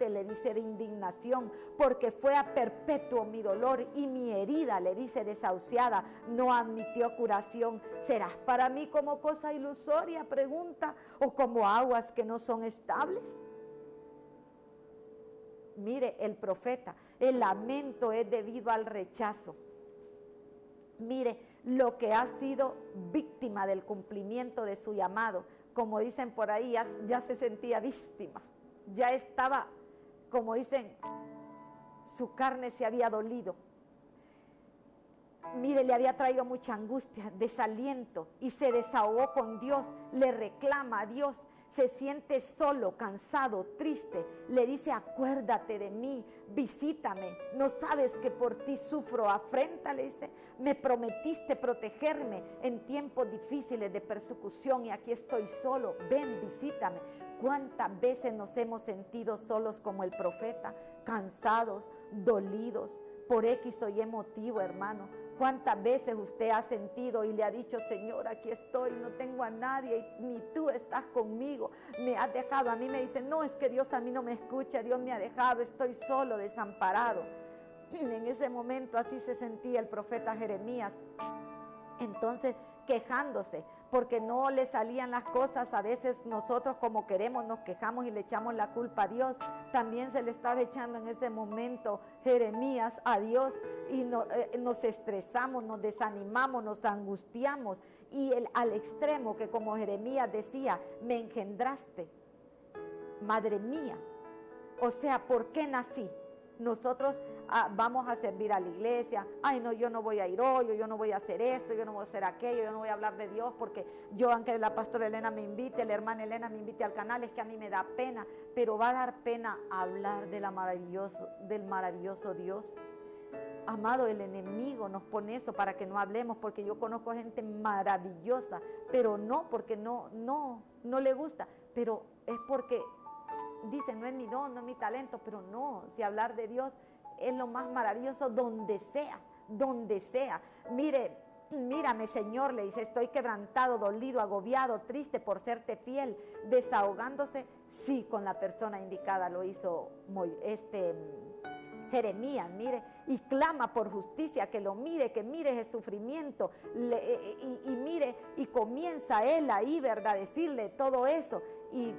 le dice, de indignación, porque fue a perpetuo mi dolor, y mi herida, le dice, desahuciada, no admitió curación. ¿Serás para mí como cosa ilusoria, pregunta, o como aguas que no son estables? Mire, el profeta, el lamento es debido al rechazo. Mire, lo que ha sido víctima del cumplimiento de su llamado, como dicen por ahí, ya se sentía víctima. Ya estaba, como dicen, su carne se había dolido. Mire, le había traído mucha angustia, desaliento, y se desahogó con Dios, le reclama a Dios, se siente solo, cansado, triste, le dice, acuérdate de mí, visítame, no sabes que por ti sufro afrenta, le dice, me prometiste protegerme en tiempos difíciles de persecución, y aquí estoy solo, ven, visítame. ¿Cuántas veces nos hemos sentido solos como el profeta, cansados, dolidos, por X o Y motivo, hermano? ¿Cuántas veces usted ha sentido y le ha dicho, Señor, aquí estoy, no tengo a nadie, y ni tú estás conmigo, me has dejado? A mí me dicen, no, es que Dios a mí no me escucha, Dios me ha dejado, estoy solo, desamparado. En ese momento así se sentía el profeta Jeremías. Entonces, quejándose porque no le salían las cosas. A veces nosotros, como queremos, nos quejamos y le echamos la culpa a Dios. También se le estaba echando en ese momento Jeremías a Dios, y nos estresamos, nos desanimamos, nos angustiamos, y al extremo que, como Jeremías decía, me engendraste, madre mía. O sea, ¿por qué nací? Nosotros vamos a servir a la iglesia, ay no, yo no voy a ir hoy, yo no voy a hacer esto, yo no voy a hacer aquello, yo no voy a hablar de Dios, porque yo, aunque la pastora Elena me invite, la hermana Elena me invite al canal, es que a mí me da pena. Pero va a dar pena hablar del maravilloso Dios. Amado, el enemigo nos pone eso para que no hablemos, porque yo conozco gente maravillosa, pero no porque no le gusta, pero es porque dicen, no es mi don, no es mi talento. Pero no, si hablar de Dios es lo más maravilloso donde sea, donde sea. Mírame, Señor, le dice, estoy quebrantado, dolido, agobiado, triste por serte fiel. Desahogándose, sí, con la persona indicada lo hizo Jeremías, mire, y clama por justicia, que lo mire, que mire ese sufrimiento, y mire, y comienza él ahí, ¿verdad?, decirle todo eso. Y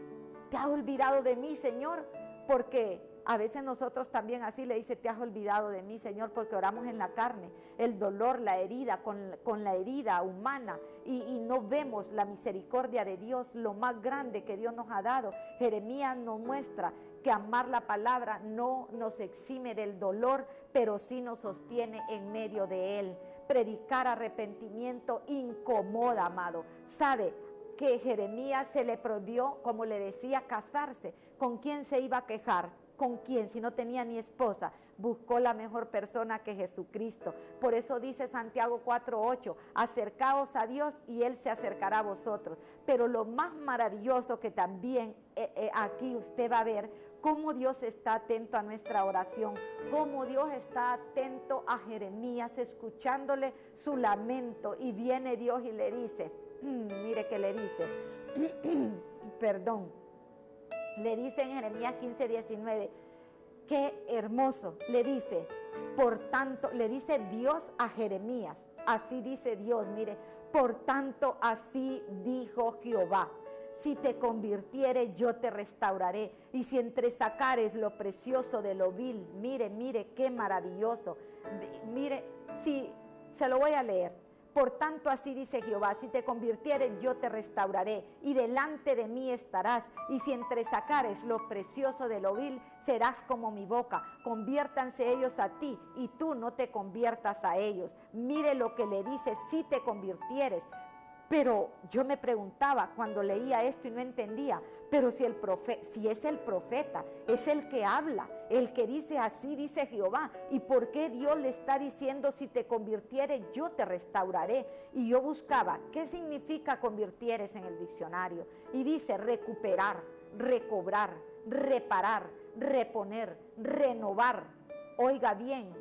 te has olvidado de mí, Señor, porque A veces nosotros también así le dice, te has olvidado de mí, Señor, porque oramos en la carne, el dolor, la herida, con la herida humana, y no vemos la misericordia de Dios, lo más grande que Dios nos ha dado. Jeremías nos muestra que amar la palabra no nos exime del dolor, pero sí nos sostiene en medio de él. Predicar arrepentimiento incomoda, amado. ¿Sabe que Jeremías se le prohibió, como le decía, casarse? ¿Con quién se iba a quejar? ¿Con quién? Si no tenía ni esposa. Buscó la mejor persona que Jesucristo. Por eso dice Santiago 4:8, acercaos a Dios y Él se acercará a vosotros. Pero lo más maravilloso que también aquí usted va a ver, cómo Dios está atento a nuestra oración, cómo Dios está atento a Jeremías, escuchándole su lamento, y viene Dios y le dice, mire que le dice, perdón, le dice en Jeremías 15:19, qué hermoso, le dice, por tanto, le dice Dios a Jeremías, así dice Dios, mire, por tanto así dijo Jehová, si te convirtieres yo te restauraré, y si entresacares lo precioso de lo vil, mire qué maravilloso, mire, si se lo voy a leer. Por tanto así dice Jehová, si te convirtieres yo te restauraré, y delante de mí estarás, y si entresacares lo precioso de lo vil, serás como mi boca. Conviértanse ellos a ti, y tú no te conviertas a ellos. Mire lo que le dice, si te convirtieres. Pero yo me preguntaba cuando leía esto y no entendía, pero si es el profeta, es el que habla, el que dice así dice Jehová, ¿y por qué Dios le está diciendo si te convirtieres yo te restauraré? Y yo buscaba, ¿qué significa convirtieres en el diccionario? Y dice recuperar, recobrar, reparar, reponer, renovar, oiga bien,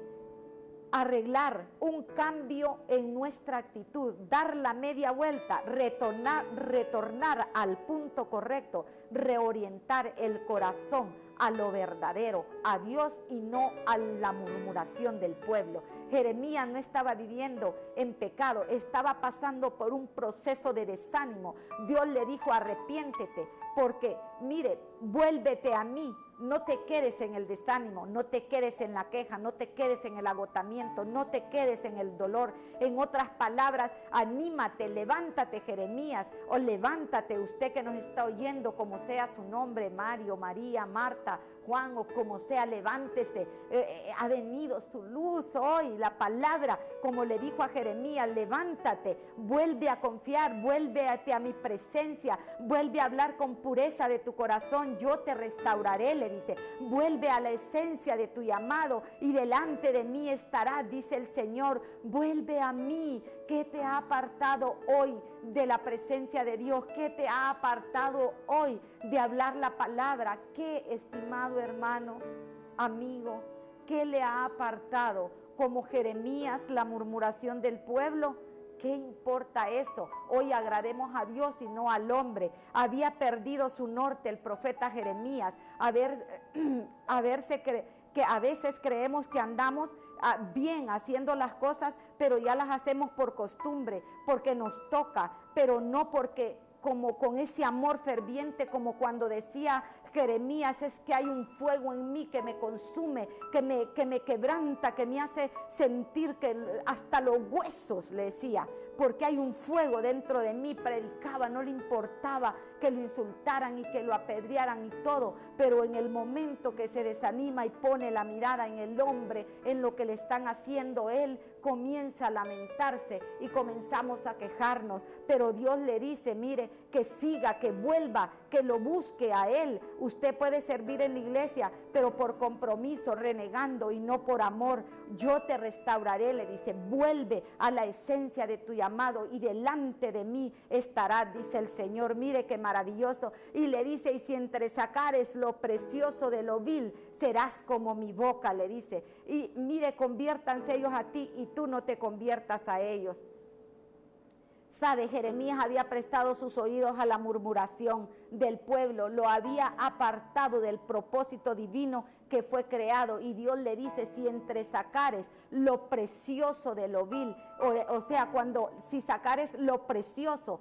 arreglar, un cambio en nuestra actitud, dar la media vuelta, retornar al punto correcto, reorientar el corazón a lo verdadero, a Dios y no a la murmuración del pueblo. Jeremías no estaba viviendo en pecado, estaba pasando por un proceso de desánimo. Dios le dijo, arrepiéntete, porque mire, vuélvete a mí. No te quedes en el desánimo, no te quedes en la queja, no te quedes en el agotamiento, no te quedes en el dolor. En otras palabras, anímate, levántate, Jeremías, o levántate usted que nos está oyendo, como sea su nombre, Mario, María, Marta, Juan, o como sea, levántese. Ha venido su luz hoy, la palabra, como le dijo a Jeremías, levántate, vuelve a confiar, vuélvete a mi presencia, vuelve a hablar con pureza de tu corazón, yo te restauraré, le dice, vuelve a la esencia de tu llamado y delante de mí estarás, dice el Señor, vuelve a mí. ¿Qué te ha apartado hoy de la presencia de Dios? ¿Qué te ha apartado hoy de hablar la palabra? ¿Qué, estimado hermano, amigo, qué le ha apartado? Como Jeremías, la murmuración del pueblo. ¿Qué importa eso? Hoy agrademos a Dios y no al hombre. Había perdido su norte el profeta Jeremías. Que a veces creemos que andamos bien haciendo las cosas, pero ya las hacemos por costumbre, porque nos toca, pero no porque como con ese amor ferviente, como cuando decía Jeremías, es que hay un fuego en mí que me consume, que me quebranta, que me hace sentir que hasta los huesos, le decía, porque hay un fuego dentro de mí. Predicaba, no le importaba que lo insultaran y que lo apedrearan y todo, pero en el momento que se desanima y pone la mirada en el hombre, en lo que le están haciendo, él comienza a lamentarse y comenzamos a quejarnos, pero Dios le dice, mire, que siga, que vuelva, que lo busque a él. Usted puede servir en la iglesia, pero por compromiso, renegando y no por amor. Yo te restauraré, le dice, vuelve a la esencia de tu llamado y delante de mí estarás, dice el Señor. Mire qué maravilloso. Y le dice, y si entresacares lo precioso de lo vil, serás como mi boca, le dice. Y mire, conviértanse ellos a ti y tú no te conviertas a ellos. Sabe, Jeremías había prestado sus oídos a la murmuración del pueblo, lo había apartado del propósito divino que fue creado, y Dios le dice, si entresacares lo precioso de lo vil, o sea, si sacares lo precioso,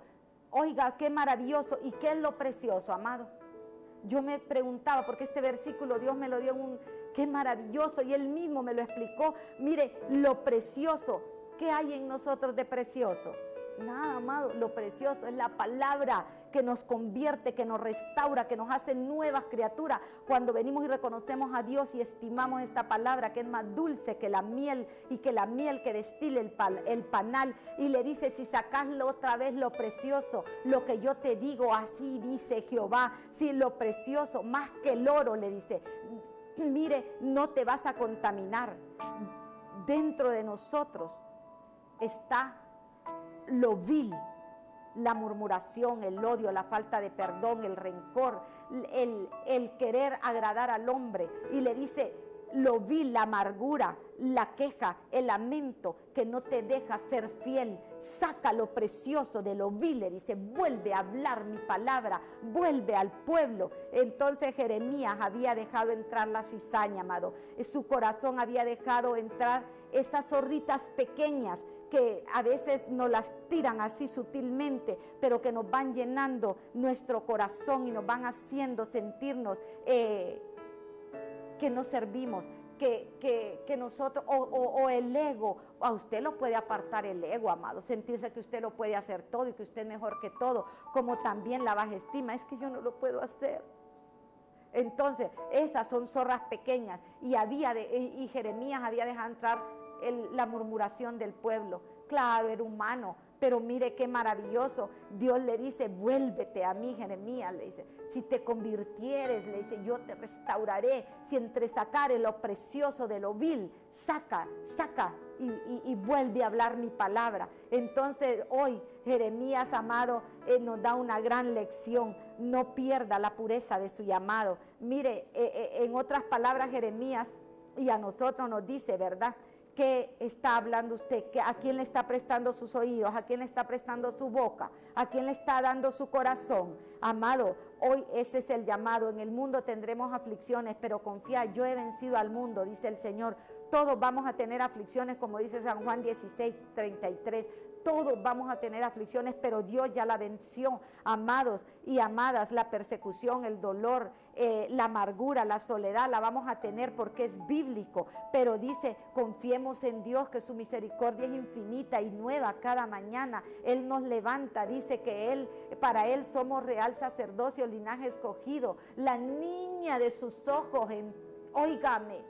oiga, qué maravilloso. ¿Y qué es lo precioso, amado? yo me preguntaba, porque este versículo Dios me lo dio qué maravilloso, y Él mismo me lo explicó. Mire, lo precioso, ¿qué hay en nosotros de precioso? Nada, amado, lo precioso es la palabra que nos convierte, que nos restaura, que nos hace nuevas criaturas. Cuando venimos y reconocemos a Dios y estimamos esta palabra que es más dulce que la miel, y que la miel que destila el panal, y le dice, si sacaslo otra vez lo precioso, lo que yo te digo, así dice Jehová, si lo precioso, más que el oro, le dice, mire, no te vas a contaminar. Dentro de nosotros está lo vil, la murmuración, el odio, la falta de perdón, el rencor, el querer agradar al hombre. Y le dice, lo vil, la amargura, la queja, el lamento que no te deja ser fiel. Saca lo precioso de lo vil, le dice, vuelve a hablar mi palabra, vuelve al pueblo. Entonces Jeremías había dejado entrar la cizaña, amado. Su corazón había dejado entrar esas zorritas pequeñas que a veces nos las tiran así sutilmente, pero que nos van llenando nuestro corazón y nos van haciendo sentirnos que no servimos, que nosotros, o el ego. A usted lo puede apartar el ego, amado, sentirse que usted lo puede hacer todo y que usted es mejor que todo, como también la baja estima, es que yo no lo puedo hacer. Entonces, esas son zorras pequeñas, y Jeremías había dejado entrar la murmuración del pueblo. Claro, era humano, pero mire qué maravilloso. Dios le dice, vuélvete a mí, Jeremías, le dice, si te convirtieres, le dice, yo te restauraré. Si entresacares lo precioso de lo vil, saca y vuelve a hablar mi palabra. Entonces hoy Jeremías, amado, nos da una gran lección. No pierda la pureza de su llamado. Mire, en otras palabras, Jeremías y a nosotros nos dice, ¿verdad?, ¿qué está hablando usted? ¿A quién le está prestando sus oídos? ¿A quién le está prestando su boca? ¿A quién le está dando su corazón? Amado, hoy ese es el llamado. En el mundo tendremos aflicciones, pero confía, yo he vencido al mundo, dice el Señor. Todos vamos a tener aflicciones, como dice San Juan 16:33. Todos vamos a tener aflicciones, pero Dios ya la venció. Amados y amadas, la persecución, el dolor, la amargura, la soledad, la vamos a tener porque es bíblico. Pero dice, confiemos en Dios, que su misericordia es infinita y nueva cada mañana. Él nos levanta, dice que para Él somos real sacerdocio, linaje escogido, la niña de sus ojos. Óigame,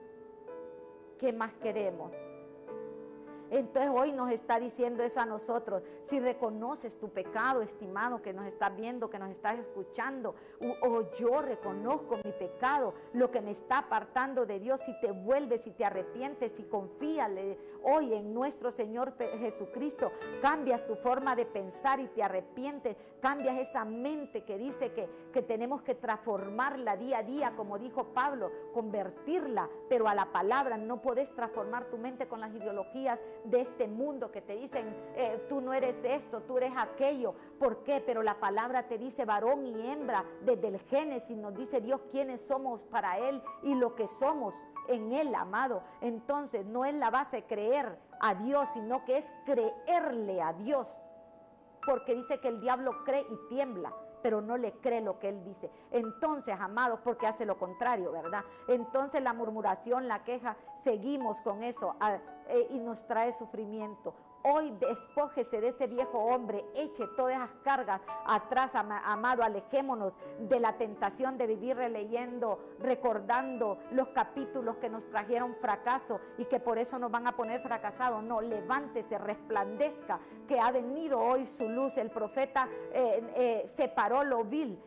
¿qué más queremos? Entonces hoy nos está diciendo eso a nosotros. Si reconoces tu pecado, estimado, que nos estás viendo, que nos estás escuchando, o yo reconozco mi pecado, lo que me está apartando de Dios, si te vuelves, si te arrepientes, si confíale hoy en nuestro Señor Jesucristo, cambias tu forma de pensar y te arrepientes, cambias esa mente que dice que tenemos que transformarla día a día, como dijo Pablo, convertirla, pero a la palabra. No podés transformar tu mente con las ideologías de este mundo que te dicen, tú no eres esto, tú eres aquello. ¿Por qué? Pero la palabra te dice varón y hembra. Desde el Génesis nos dice Dios quiénes somos para Él y lo que somos en Él, amado. Entonces no es la base creer a Dios, sino que es creerle a Dios, porque dice que el diablo cree y tiembla, pero no le cree lo que él dice. Entonces, amados, porque hace lo contrario, ¿verdad? Entonces la murmuración, la queja, seguimos con eso y nos trae sufrimiento. Hoy despójese de ese viejo hombre, eche todas esas cargas atrás, amado, alejémonos de la tentación de vivir releyendo, recordando los capítulos que nos trajeron fracaso y que por eso nos van a poner fracasados. No, levántese, resplandezca, que ha venido hoy su luz. El profeta separó lo vil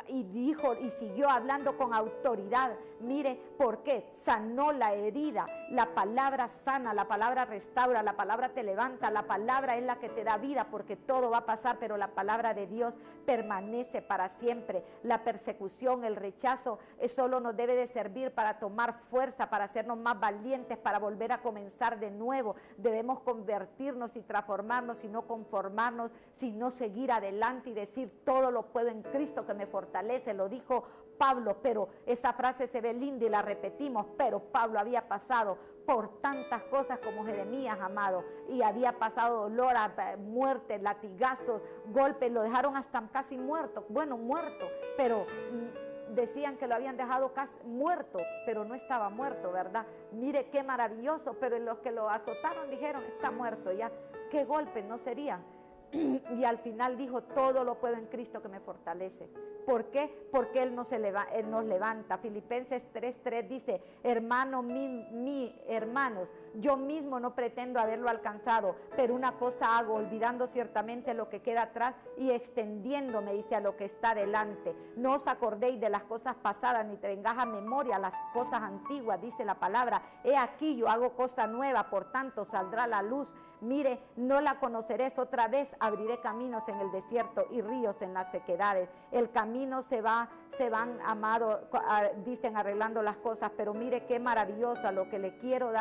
y dijo y siguió hablando con autoridad. Mire, ¿por qué? Sanó la herida. La palabra sana, la palabra restaura, la palabra te levanta. La palabra es la que te da vida, porque todo va a pasar, pero la palabra de Dios permanece para siempre. La persecución, el rechazo, solo nos debe de servir para tomar fuerza, para hacernos más valientes, para volver a comenzar de nuevo. Debemos convertirnos y transformarnos y no conformarnos, sino seguir adelante y decir, todo lo puedo en Cristo que me fortalece. Lo dijo Pablo, pero esa frase se ve linda y la repetimos, pero Pablo había pasado por tantas cosas como Jeremías, amado, y había pasado dolor, muerte, latigazos, golpes, lo dejaron hasta casi muerto, pero decían que lo habían dejado casi muerto, pero no estaba muerto, ¿verdad? Mire qué maravilloso, pero los que lo azotaron dijeron, está muerto ya, qué golpe no sería. Y al final dijo, todo lo puedo en Cristo que me fortalece. ¿Por qué? Porque Él nos levanta. Filipenses 3:3 dice, hermanos, yo mismo no pretendo haberlo alcanzado, pero una cosa hago, olvidando ciertamente lo que queda atrás y extendiéndome, dice, a lo que está delante. No os acordéis de las cosas pasadas, ni tengáis a memoria las cosas antiguas, dice la palabra. He aquí, yo hago cosa nueva, por tanto saldrá la luz. Mire, no la conoceréis otra vez, abriré caminos en el desierto y ríos en las sequedades. El camino se van, amado, dicen, arreglando las cosas, pero mire qué maravilloso lo que le quiero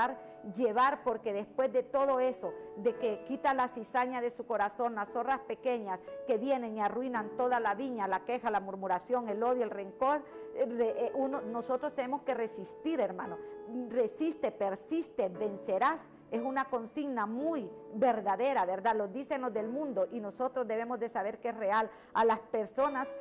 llevar, porque después de todo eso, de que quita la cizaña de su corazón, las zorras pequeñas que vienen y arruinan toda la viña, la queja, la murmuración, el odio, el rencor, nosotros tenemos que resistir, hermano. Resiste, persiste, vencerás. Es una consigna muy verdadera, ¿verdad? Lo dicen los del mundo y nosotros debemos de saber que es real. A las personas